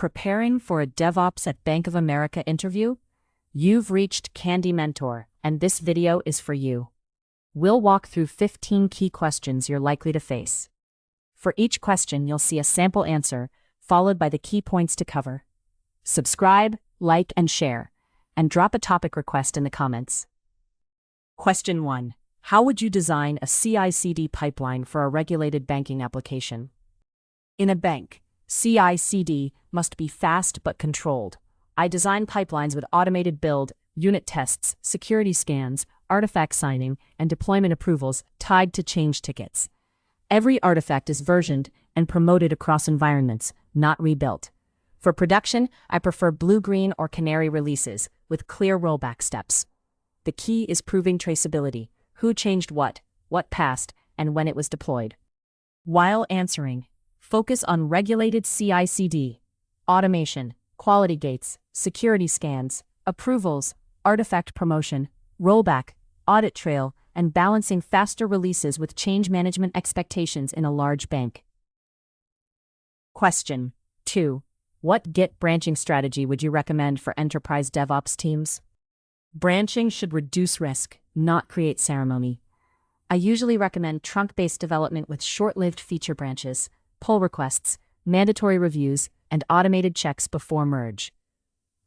Preparing for a DevOps at Bank of America interview? You've reached Candy Mentor, and this video is for you. We'll walk through 15 key questions you're likely to face. For each question, you'll see a sample answer, followed by the key points to cover. Subscribe, like, and share, and drop a topic request in the comments. Question 1. How would you design a CI/CD pipeline for a regulated banking application? In a bank, CI/CD must be fast but controlled. I design pipelines with automated build, unit tests, security scans, artifact signing, and deployment approvals tied to change tickets. Every artifact is versioned and promoted across environments, not rebuilt. For production, I prefer blue-green or canary releases with clear rollback steps. The key is proving traceability: who changed what passed, and when it was deployed. While answering, focus on regulated CI/CD, automation, quality gates, security scans, approvals, artifact promotion, rollback, audit trail, and balancing faster releases with change management expectations in a large bank. Question 2. What Git branching strategy would you recommend for enterprise DevOps teams? Branching should reduce risk, not create ceremony. I usually recommend trunk-based development with short-lived feature branches, pull requests, mandatory reviews, and automated checks before merge.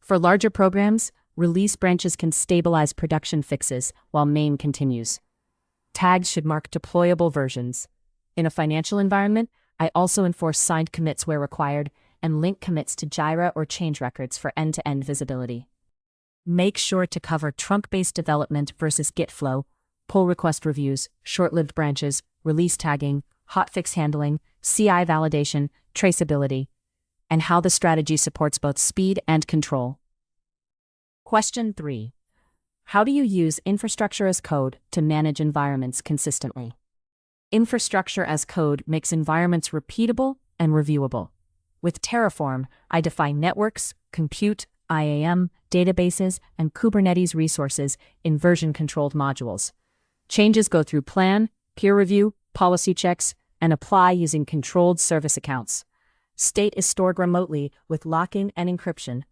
For larger programs, release branches can stabilize production fixes while main continues. Tags should mark deployable versions. In a financial environment, I also enforce signed commits where required and link commits to Jira or change records for end-to-end visibility. Make sure to cover trunk-based development versus Git flow, pull request reviews, short-lived branches, release tagging, hotfix handling, CI validation, traceability, and how the strategy supports both speed and control. Question 3. How do you use infrastructure as code to manage environments consistently? Infrastructure as code makes environments repeatable and reviewable. With Terraform, I define networks, compute, IAM, databases, and Kubernetes resources in version-controlled modules. Changes go through plan, peer review, policy checks, and apply using controlled service accounts. State is stored remotely with lock-in and encryption.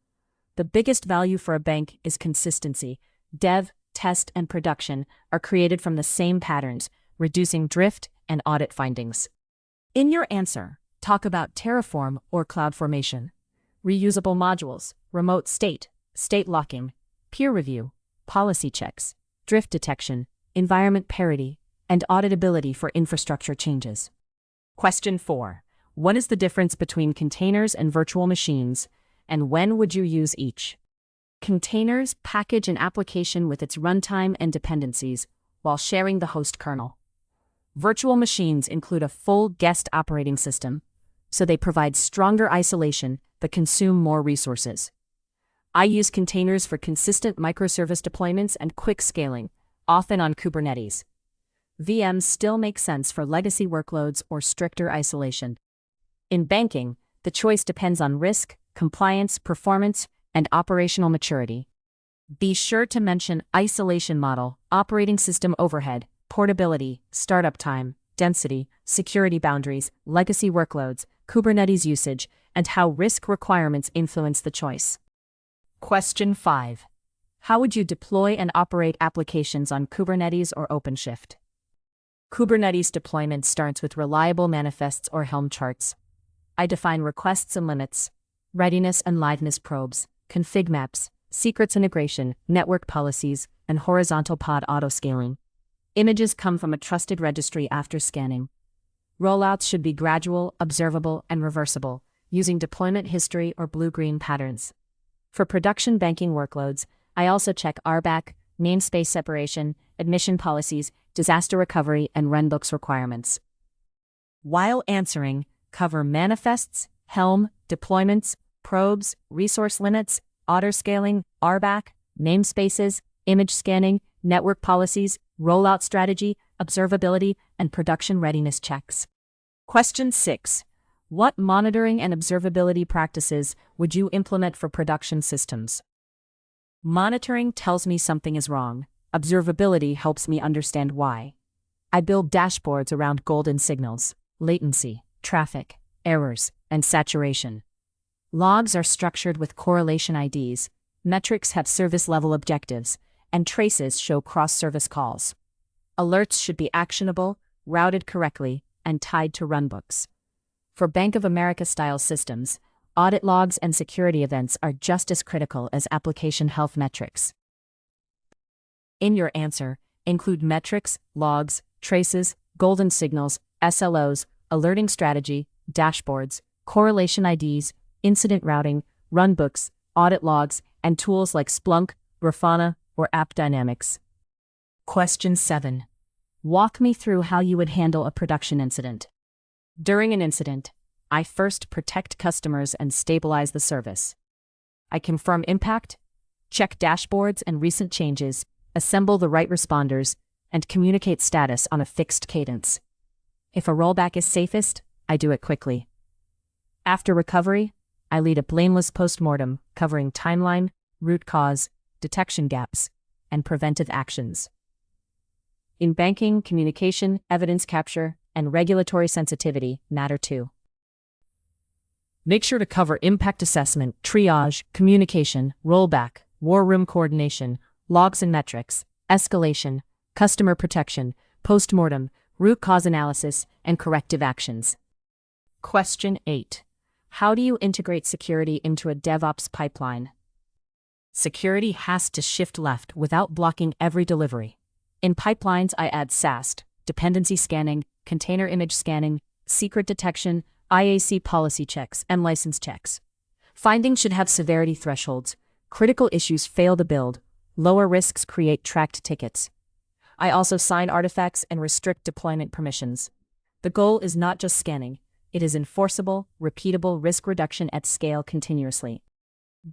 The biggest value for a bank is consistency. Dev, test, and production are created from the same patterns, reducing drift and audit findings. In your answer, talk about Terraform or CloudFormation, reusable modules, remote state locking, peer review, policy checks, drift detection, environment parity, and auditability for infrastructure changes. Question 4. What is the difference between containers and virtual machines, and when would you use each? Containers package an application with its runtime and dependencies while sharing the host kernel. Virtual machines include a full guest operating system, so they provide stronger isolation but consume more resources. I use containers for consistent microservice deployments and quick scaling, often on Kubernetes. VMs still make sense for legacy workloads or stricter isolation. In banking, the choice depends on risk, compliance, performance, and operational maturity. Be sure to mention isolation model, operating system overhead, portability, startup time, density, security boundaries, legacy workloads, Kubernetes usage, and how risk requirements influence the choice. Question 5. How would you deploy and operate applications on Kubernetes or OpenShift? Kubernetes deployment starts with reliable manifests or Helm charts. I define requests and limits, readiness and liveness probes, config maps, secrets integration, network policies, and horizontal pod autoscaling. Images come from a trusted registry after scanning. Rollouts should be gradual, observable, and reversible, using deployment history or blue-green patterns. For production banking workloads, I also check RBAC, namespace separation, admission policies, disaster recovery, and runbooks requirements. While answering, cover manifests, Helm, deployments, probes, resource limits, autoscaling, RBAC, namespaces, image scanning, network policies, rollout strategy, observability, and production readiness checks. Question 6. What monitoring and observability practices would you implement for production systems? Monitoring tells me something is wrong. Observability helps me understand why. I build dashboards around golden signals, latency, traffic, errors, and saturation. Logs are structured with correlation IDs, metrics have service-level objectives, and traces show cross-service calls. Alerts should be actionable, routed correctly, and tied to runbooks. For Bank of America-style systems, audit logs and security events are just as critical as application health metrics. In your answer, include metrics, logs, traces, golden signals, SLOs, alerting strategy, dashboards, correlation IDs, incident routing, runbooks, audit logs, and tools like Splunk, Grafana, or AppDynamics. Question 7. Walk me through how you would handle a production incident. During an incident, I first protect customers and stabilize the service. I confirm impact, check dashboards and recent changes, assemble the right responders, and communicate status on a fixed cadence. If a rollback is safest, I do it quickly. After recovery, I lead a blameless postmortem covering timeline, root cause, detection gaps, and preventive actions. In banking, communication, evidence capture, and regulatory sensitivity matter too. Make sure to cover impact assessment, triage, communication, rollback, war room coordination, logs and metrics, escalation, customer protection, postmortem, root cause analysis, and corrective actions. Question 8. How do you integrate security into a DevOps pipeline? Security has to shift left without blocking every delivery. In pipelines, I add SAST, dependency scanning, container image scanning, secret detection, IAC policy checks, and license checks. Findings should have severity thresholds. Critical issues fail to build. Lower risks create tracked tickets. I also sign artifacts and restrict deployment permissions. The goal is not just scanning. It is enforceable, repeatable risk reduction at scale continuously.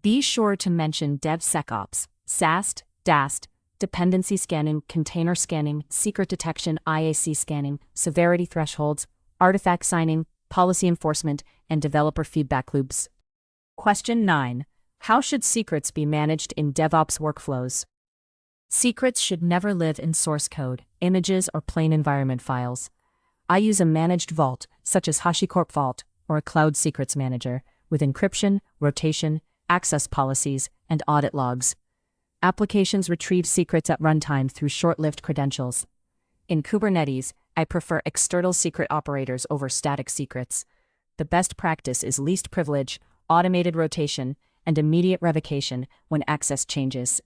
Be sure to mention DevSecOps, SAST, DAST, dependency scanning, container scanning, secret detection, IAC scanning, severity thresholds, artifact signing, policy enforcement, and developer feedback loops. Question 9. How should secrets be managed in DevOps workflows? Secrets should never live in source code, images, or plain environment files. I use a managed vault, such as HashiCorp Vault, or a Cloud Secrets Manager, with encryption, rotation, access policies, and audit logs. Applications retrieve secrets at runtime through short-lived credentials. In Kubernetes, I prefer external secret operators over static secrets. The best practice is least privilege, automated rotation, and immediate revocation when access changes.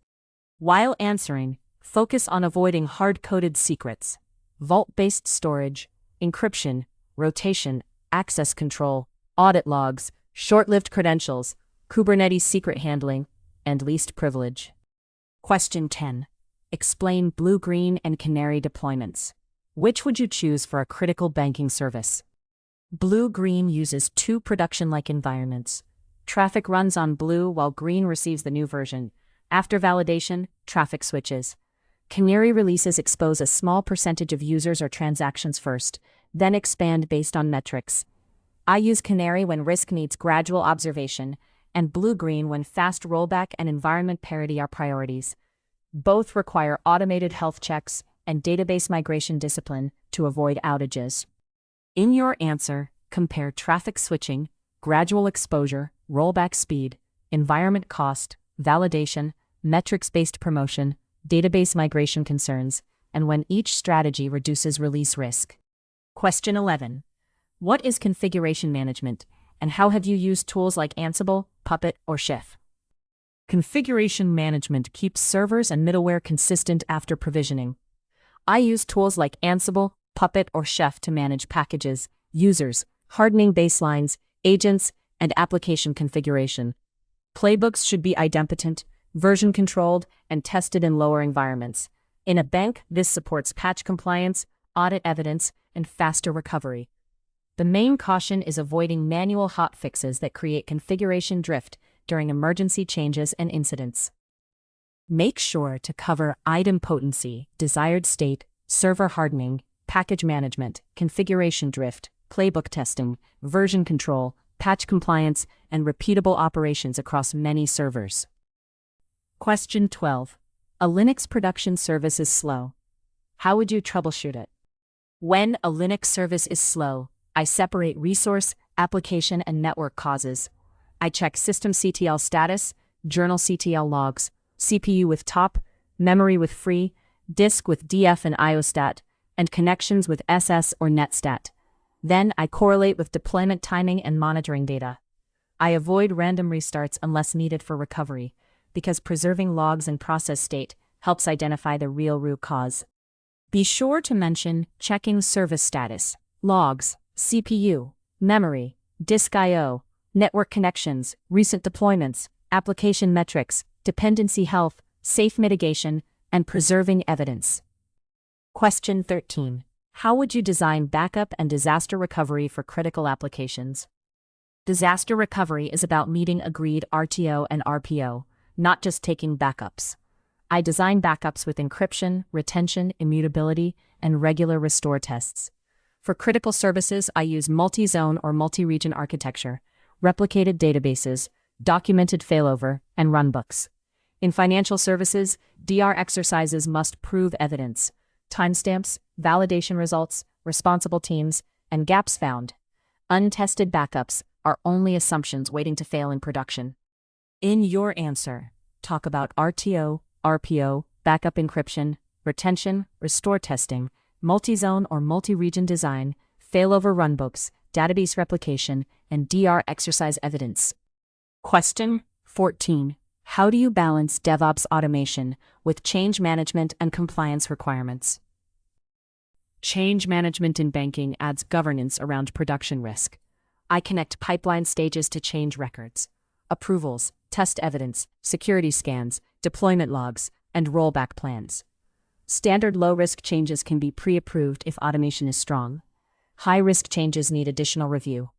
While answering, focus on avoiding hard-coded secrets. Vault-based storage, encryption, rotation, access control, audit logs, short-lived credentials, Kubernetes secret handling, and least privilege. Question 10. Explain blue-green and canary deployments. Which would you choose for a critical banking service? Blue-green uses two production-like environments. Traffic runs on blue while green receives the new version. After validation, traffic switches. Canary releases expose a small percentage of users or transactions first, then expand based on metrics. I use Canary when risk needs gradual observation, and blue-green when fast rollback and environment parity are priorities. Both require automated health checks and database migration discipline to avoid outages. In your answer, compare traffic switching, gradual exposure, rollback speed, environment cost, validation, metrics-based promotion, database migration concerns, and when each strategy reduces release risk. Question 11. What is configuration management, and how have you used tools like Ansible, Puppet, or Chef? Configuration management keeps servers and middleware consistent after provisioning. I use tools like Ansible, Puppet, or Chef to manage packages, users, hardening baselines, agents, and application configuration. Playbooks should be idempotent, version-controlled, and tested in lower environments. In a bank, this supports patch compliance, audit evidence, and faster recovery. The main caution is avoiding manual hotfixes that create configuration drift during emergency changes and incidents. Make sure to cover idempotency, desired state, server hardening, package management, configuration drift, playbook testing, version control, patch compliance, and repeatable operations across many servers. Question 12. A Linux production service is slow. How would you troubleshoot it? When a Linux service is slow, I separate resource, application, and network causes. I check system CTL status, journal CTL logs, CPU with top, memory with free, disk with DF and IOStat, and connections with SS or netstat. Then I correlate with deployment timing and monitoring data. I avoid random restarts unless needed for recovery, because preserving logs and process state helps identify the real root cause. Be sure to mention checking service status, logs, CPU, memory, disk I/O, network connections, recent deployments, application metrics, dependency health, safe mitigation, and preserving evidence. Question 13. How would you design backup and disaster recovery for critical applications? Disaster recovery is about meeting agreed RTO and RPO, not just taking backups. I design backups with encryption, retention, immutability, and regular restore tests. For critical services, I use multi-zone or multi-region architecture, replicated databases, documented failover, and runbooks. In financial services, DR exercises must prove evidence, timestamps, validation results, responsible teams, and gaps found. Untested backups are only assumptions waiting to fail in production. In your answer, talk about RTO, RPO, backup encryption, retention, restore testing, multi-zone or multi-region design, failover runbooks, database replication, and DR exercise evidence. Question 14. How do you balance DevOps automation with change management and compliance requirements? Change management in banking adds governance around production risk. I connect pipeline stages to change records, approvals, test evidence, security scans, deployment logs, and rollback plans. Standard low-risk changes can be pre-approved if automation is strong. High-risk changes need additional review.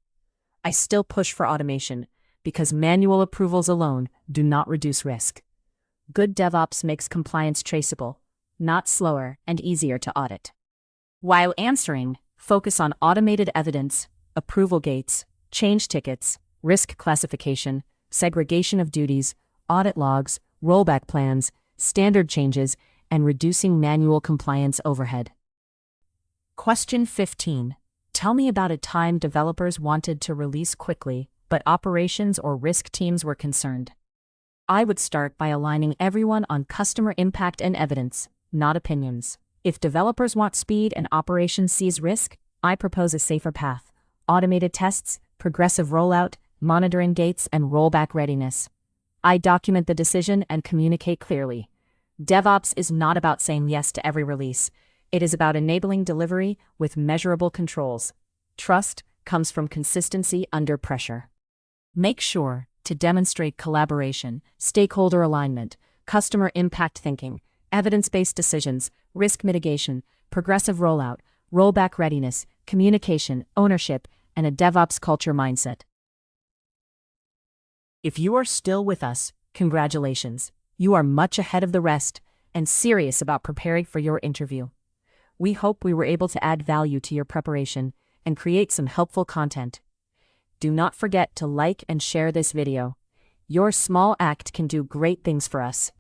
I still push for automation because manual approvals alone do not reduce risk. Good DevOps makes compliance traceable, not slower and easier to audit. While answering, focus on automated evidence, approval gates, change tickets, risk classification, segregation of duties, audit logs, rollback plans, standard changes, and reducing manual compliance overhead. Question 15. Tell me about a time developers wanted to release quickly, but operations or risk teams were concerned. I would start by aligning everyone on customer impact and evidence, not opinions. If developers want speed and operations sees risk, I propose a safer path: automated tests, progressive rollout, monitoring gates, and rollback readiness. I document the decision and communicate clearly. DevOps is not about saying yes to every release. It is about enabling delivery with measurable controls. Trust comes from consistency under pressure. Make sure to demonstrate collaboration, stakeholder alignment, customer impact thinking, evidence-based decisions, risk mitigation, progressive rollout, rollback readiness, communication, ownership, and a DevOps culture mindset. If you are still with us, congratulations. You are much ahead of the rest and serious about preparing for your interview. We hope we were able to add value to your preparation and create some helpful content. Do not forget to like and share this video. Your small act can do great things for us.